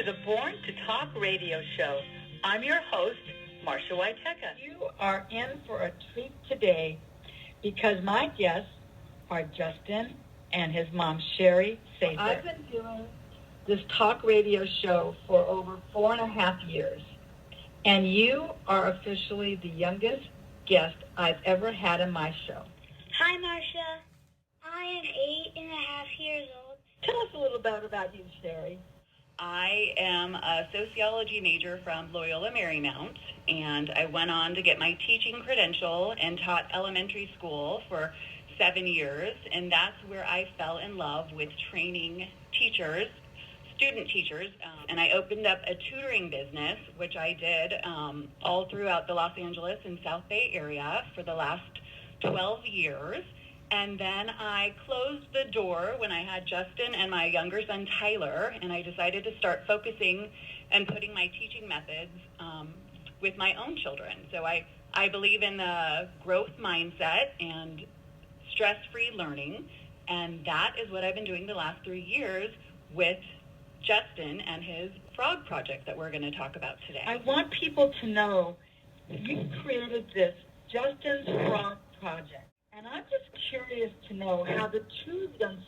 the Born to Talk radio show. I'm your host, Marcia Waiteka. You are in for a treat today because my guests are Justin and his mom, Sherry Sather. I've been doing this talk radio show for over 4.5 years, and you are officially the youngest guest I've ever had on my show. Hi, Marcia. I am 8.5 years old. Tell us a little bit about you, Sherry. I am a sociology major from Loyola Marymount, and I went on to get my teaching credential and taught elementary school for 7 years, and that's where I fell in love with training teachers, student teachers, and I opened up a tutoring business, which I did all throughout the Los Angeles and South Bay area for the last 12 years. And then I closed the door when I had Justin and my younger son, Tyler, and I decided to start focusing and putting my teaching methods with my own children. So I believe in the growth mindset and stress-free learning, and that is what I've been doing the last 3 years with Justin and his frog project that we're going to talk about today. I want people to know you created this Justin's Frog Project. And I'm just curious to know how the two of them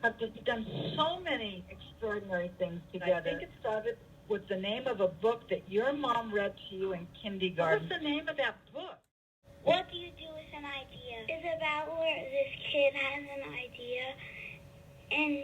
have just done so many extraordinary things together. I think it started with the name of a book that your mom read to you in kindergarten. What was the name of that book? What do you do with an idea? It's about where this kid has an idea, and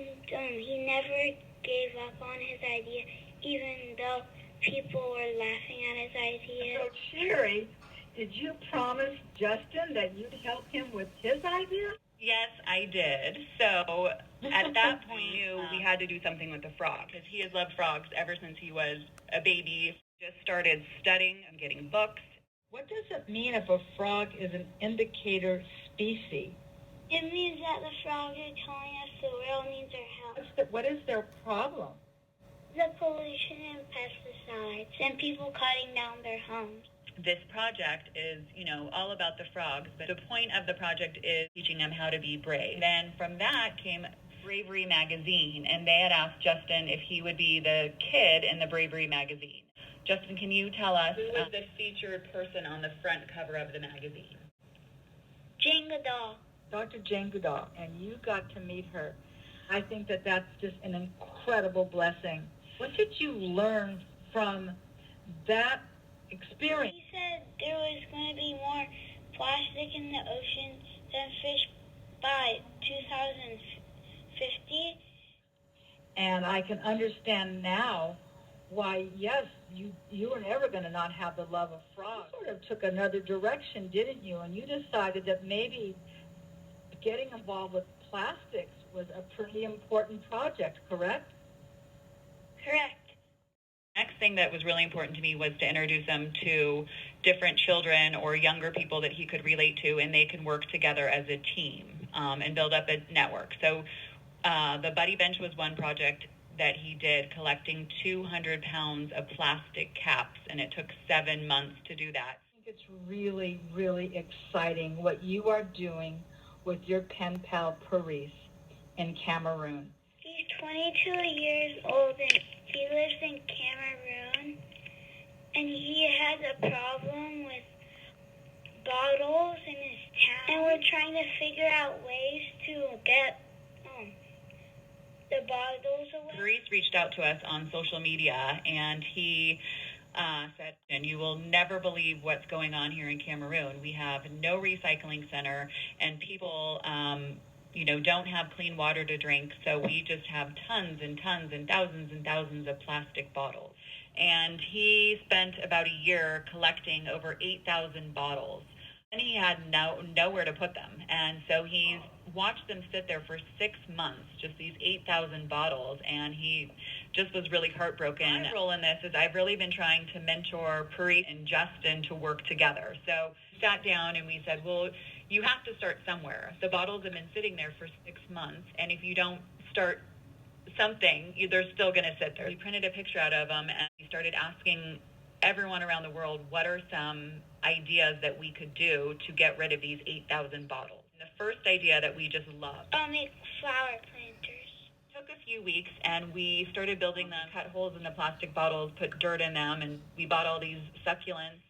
he never gave up on his idea, even though people were laughing at his idea. So, Sherry, did you promise Justin that you'd help him with his idea? Yes, I did. So at that point, I knew we had to do something with the frog because he has loved frogs ever since he was a baby. Just started studying and getting books. What does it mean if a frog is an indicator species? It means that the frogs are telling us the world needs our help. What is their problem? The pollution and pesticides and people cutting down their homes. This project is, all about the frogs, but the point of the project is teaching them how to be brave. Then from that came Bravery Magazine, and they had asked Justin if he would be the kid in the Bravery Magazine. Justin, can you tell us who was the featured person on the front cover of the magazine? Jane Goodall. Dr. Jane Goodall, and you got to meet her. I think that that's just an incredible blessing. What did you learn from that experience? He said there was going to be more plastic in the ocean than fish by 2050. And I can understand now why, yes, you were never going to not have the love of frogs. You sort of took another direction, didn't you? And you decided that maybe getting involved with plastics was a pretty important project, correct? Correct. Next thing that was really important to me was to introduce him to different children or younger people that he could relate to, and they can work together as a team and build up a network. So the Buddy Bench was one project that he did, collecting 200 pounds of plastic caps, and it took 7 months to do that. I think it's really, really exciting what you are doing with your pen pal, Perise, in Cameroon. He's 22 years old, and he lives in Cameroon, and he has a problem with bottles in his town, and we're trying to figure out ways to get the bottles away. Perise reached out to us on social media, and he said, and you will never believe what's going on here in Cameroon. We have no recycling center, and people don't have clean water to drink, so we just have tons and tons and thousands of plastic bottles. And he spent about a year collecting over 8,000 bottles, and he had nowhere to put them. And so he's watched them sit there for 6 months, just these 8,000 bottles, and he just was really heartbroken. My role in this is I've really been trying to mentor Perise and Justin to work together. So we sat down and we said, well, you have to start somewhere. The bottles have been sitting there for 6 months, and if you don't start something, they're still going to sit there. We printed a picture out of them, and we started asking everyone around the world, what are some ideas that we could do to get rid of these 8,000 bottles? And the first idea that we just loved. I'll make flower planters. Took took a few weeks, and we started building them, cut holes in the plastic bottles, put dirt in them, and we bought all these succulents.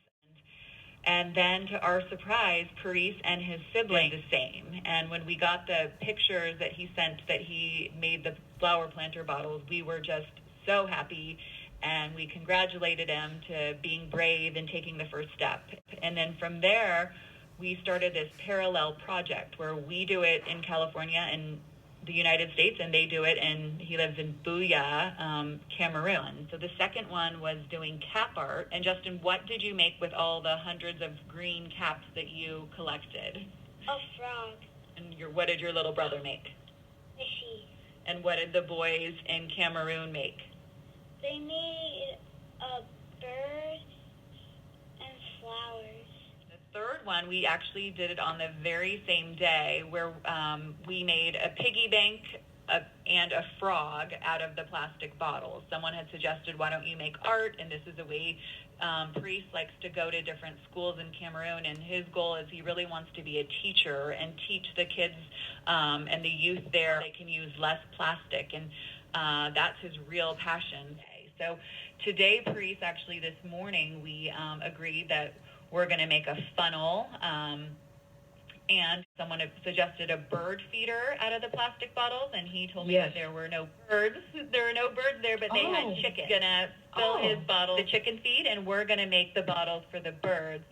And then, to our surprise, Perise and his sibling did the same. And when we got the pictures that he sent that he made the flower planter bottles, we were just so happy, and we congratulated him to being brave and taking the first step. And then from there, we started this parallel project where we do it in California and the United States, and they do it, and he lives in Buea, Cameroon. So the second one was doing cap art. And Justin, what did you make with all the hundreds of green caps that you collected? A frog. And what did your little brother make? Fishy. And what did the boys in Cameroon make? They made a bird and flowers. The third one, we actually did it on the very same day, where we made a piggy bank and a frog out of the plastic bottles. Someone had suggested, why don't you make art? And this is a way Perise likes to go to different schools in Cameroon, and his goal is he really wants to be a teacher and teach the kids and the youth there they can use less plastic, and that's his real passion. So today, Perise, actually this morning, we agreed that we're going to make a funnel, and someone had suggested a bird feeder out of the plastic bottles, and he told me that there were no birds. There were no birds there, but they had chickens. Going to fill his bottle, the chicken feed, and we're going to make the bottles for the birds,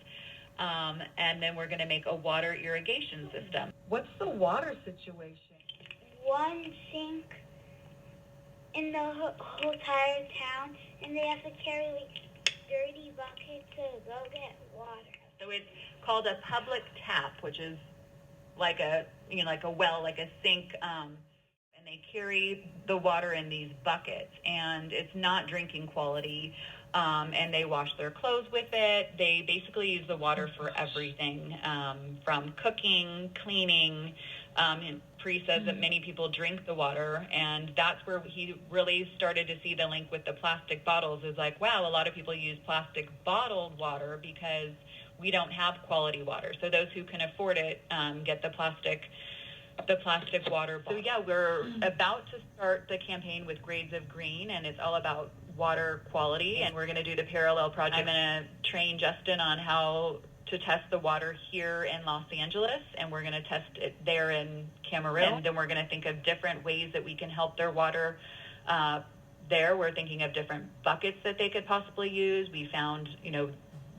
and then we're going to make a water irrigation system. What's the water situation? One sink in the whole entire town, and they have to carry dirty bucket to go get water. So it's called a public tap, which is like a well, like a sink, and they carry the water in these buckets, and it's not drinking quality, and they wash their clothes with it. They basically use the water for everything, from cooking, cleaning. And Perise says that many people drink the water, and that's where he really started to see the link with the plastic bottles. Is like, wow, a lot of people use plastic bottled water because we don't have quality water. So those who can afford it get the plastic water bottle. So yeah, we're about to start the campaign with Grades of Green, and it's all about water quality, and we're going to do the parallel project. I'm going to train Justin on how to test the water here in Los Angeles, and we're going to test it there in Cameroon. And then we're going to think of different ways that we can help their water there. We're thinking of different buckets that they could possibly use. We found,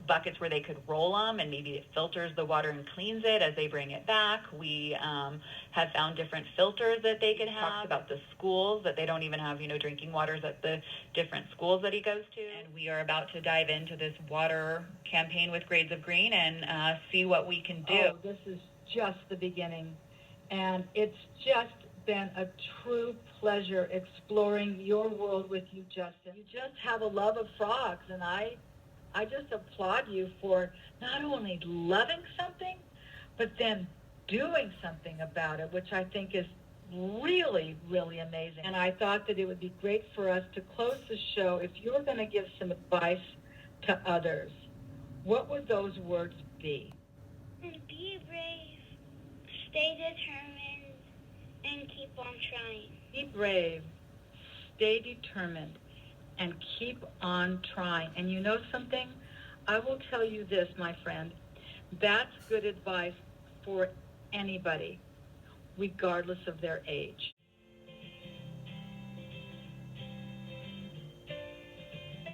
buckets where they could roll them, and maybe it filters the water and cleans it as they bring it back. We have found different filters that they could have. Talks about the schools, that they don't even have, drinking waters at the different schools that he goes to. And we are about to dive into this water campaign with Grades of Green and see what we can do. Oh, this is just the beginning. And it's just been a true pleasure exploring your world with you, Justin. You just have a love of frogs, and I just applaud you for not only loving something, but then doing something about it, which I think is really, really amazing. And I thought that it would be great for us to close the show if you were going to give some advice to others. What would those words be? Be brave, stay determined, and keep on trying. Be brave, stay determined, and keep on trying. And you know something? I will tell you this, my friend. That's good advice for anybody, regardless of their age.